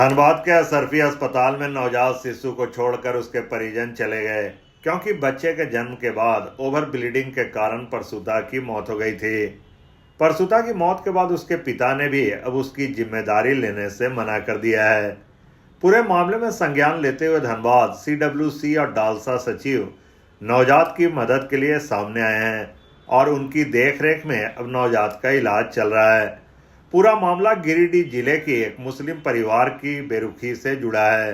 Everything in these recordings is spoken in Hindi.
धनबाद के अशरफी अस्पताल में नवजात शिशु को छोड़कर उसके परिजन चले गए क्योंकि बच्चे के जन्म के बाद ओवर ब्लीडिंग के कारण प्रसूता की मौत हो गई थी। प्रसूता की मौत के बाद उसके पिता ने भी अब उसकी जिम्मेदारी लेने से मना कर दिया है। पूरे मामले में संज्ञान लेते हुए धनबाद CWC और डालसा सचिव नवजात की मदद के लिए सामने आए हैं और उनकी देखरेख में अब नवजात का इलाज चल रहा है। पूरा मामला गिरिडीह जिले के एक मुस्लिम परिवार की बेरुखी से जुड़ा है,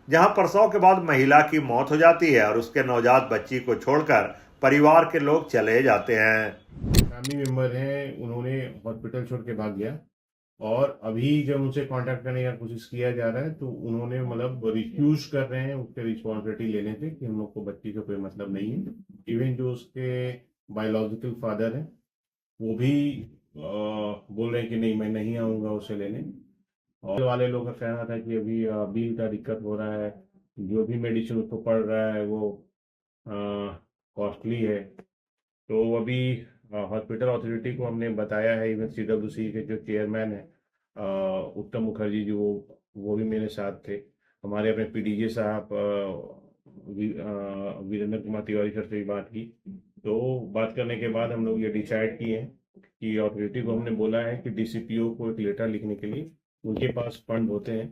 जहां प्रसव के बाद महिला की मौत हो जाती है और उसके नवजात बच्ची को छोड़कर परिवार के लोग चले जाते हैं। फैमिली मेंबर हैं, उन्होंने हॉस्पिटल छोड़ के भाग गया और अभी जब उनसे कांटेक्ट करने का कोशिश किया जा रहा है तो उन्होंने मतलब रिफ्यूज कर रहे हैं उसके रिस्पॉन्सिबिलिटी लेने से कि हम लोग को बच्ची से कोई मतलब नहीं है। इवन जो उसके बायोलॉजिकल फादर हैं वो भी बोल रहे हैं कि नहीं, मैं नहीं आऊँगा उसे लेने। और वाले लोगों का कहना था कि अभी बिल का दिक्कत हो रहा है, जो भी मेडिसिन उसको पड़ रहा है वो कॉस्टली है। तो अभी हॉस्पिटल अथॉरिटी को हमने बताया है, इवन CWC के जो चेयरमैन है उत्तम मुखर्जी जी, वो भी मेरे साथ थे। हमारे अपने PDJ साहब वीरेंद्र कुमार तिवारी सर से भी बात की। तो बात करने के बाद हम लोग ये डिसाइड किए हैं कि अथॉरिटी को हमने बोला है कि DCPO को एक लेटर लिखने के लिए उनके पास फंड होते हैं,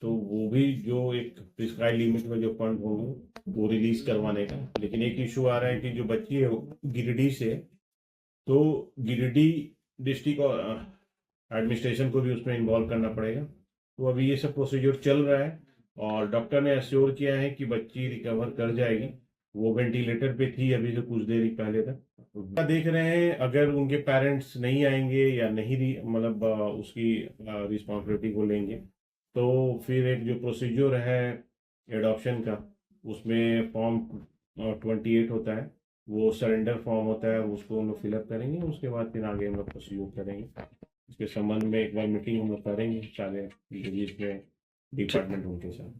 तो वो भी जो एक प्रिस्क्राइब लिमिट में जो फंड होंगे वो रिलीज करवाने का। लेकिन एक इशू आ रहा है कि जो बच्ची है गिरिडीह से, तो गिरिडीह डिस्ट्रिक्ट एडमिनिस्ट्रेशन को भी उसमें इन्वॉल्व करना पड़ेगा। तो अभी ये सब प्रोसीजर चल रहा है और डॉक्टर ने एश्योर किया है कि बच्ची रिकवर कर जाएगी। वो वेंटिलेटर पे थी अभी से कुछ देर पहले तक। देख रहे हैं अगर उनके पेरेंट्स नहीं आएंगे या नहीं मतलब उसकी रिस्पॉन्सिबिलिटी को लेंगे तो फिर एक जो प्रोसीजर है एडॉप्शन का, उसमें फॉर्म 28 होता है, वो सरेंडर फॉर्म होता है, उसको हम लोग फिलअप करेंगे। उसके बाद फिर आगे हम लोग प्रोसीजर करेंगे। इसके संबंध में एक बार मीटिंग हम लोग करेंगे सारे में डिपार्टमेंट उनके साथ।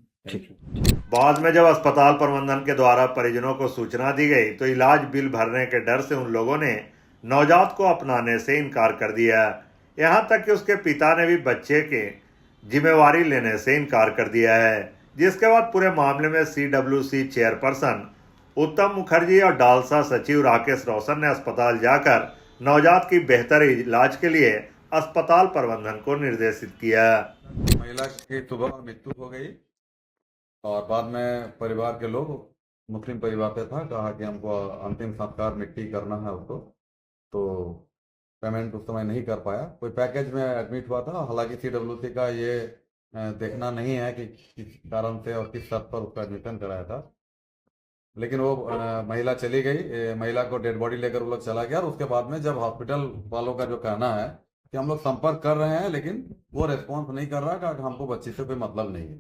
बाद में जब अस्पताल प्रबंधन के द्वारा परिजनों को सूचना दी गई तो इलाज बिल भरने के डर से उन लोगों ने नवजात को अपनाने से इनकार कर दिया। यहाँ तक कि उसके पिता ने भी बच्चे के जिम्मेवारी लेने से इनकार कर दिया है, जिसके बाद पूरे मामले में CWC चेयरपर्सन उत्तम मुखर्जी और डालसा सचिव राकेश रोशन ने अस्पताल जाकर नवजात की बेहतर इलाज के लिए अस्पताल प्रबंधन को निर्देशित किया। महिला की सुबह मृत्यु हो गई और बाद में परिवार के लोग, मुस्लिम परिवार से था, कहा कि हमको अंतिम संस्कार मिट्टी करना है उसको, तो पेमेंट उस समय नहीं कर पाया। कोई पैकेज में एडमिट हुआ था। हालांकि CWC का ये देखना नहीं है कि किस कारण से और किस शर्त पर उसका एडमिशन कराया था, लेकिन वो महिला चली गई। महिला को डेड बॉडी लेकर वो लोग चला गया और उसके बाद में जब हॉस्पिटल वालों का जो कहना है कि हम लोग संपर्क कर रहे हैं लेकिन वो रेस्पॉन्स नहीं कर रहा, कि हमको बच्ची से कोई मतलब नहीं है।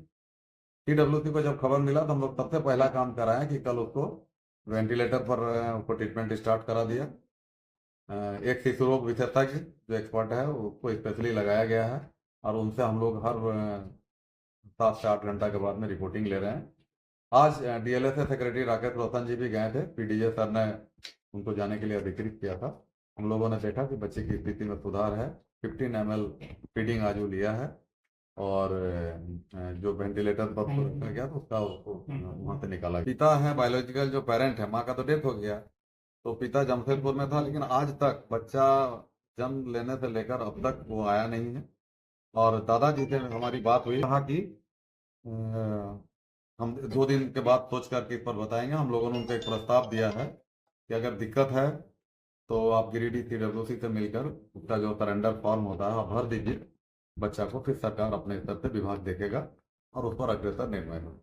CWC को जब खबर मिला तो हम लोग सबसे पहला काम करा है कि कल उसको वेंटिलेटर पर उसको ट्रीटमेंट स्टार्ट करा दिया। एक शिशु रोग विशेषज्ञ जो एक्सपर्ट है उसको स्पेशली लगाया गया है और उनसे हम लोग हर 7 से 8 घंटा के बाद में रिपोर्टिंग ले रहे हैं। आज DLSA सेक्रेटरी राकेश रोशन जी भी गए थे। PDJ सर ने उनको जाने के लिए अधिकृत किया था। हम लोगों ने देखा कि बच्चे की स्थिति में सुधार है। 15 ml फीडिंग आज वो लिया है और जो वेंटिलेटर पर गया तो उसका वहाँ से निकाला। पिता है बायोलॉजिकल जो पेरेंट है, माँ का तो डेथ हो गया, तो पिता जमशेदपुर में था, लेकिन आज तक बच्चा जन्म लेने से लेकर अब तक वो आया नहीं है। और दादाजी से हमारी बात हुई, कहा कि हम 2 दिन के बाद सोच करके इस पर बताएंगे। हम लोगों ने उनको एक प्रस्ताव दिया है कि अगर दिक्कत है तो आप गिरिडीह CWC से मिलकर उसका जो सरेंडर फॉर्म होता है आप भर दीजिए बच्चा को, फिर सरकार अपने स्तर से विभाग देखेगा और उस पर अग्रसर निर्णय होगा।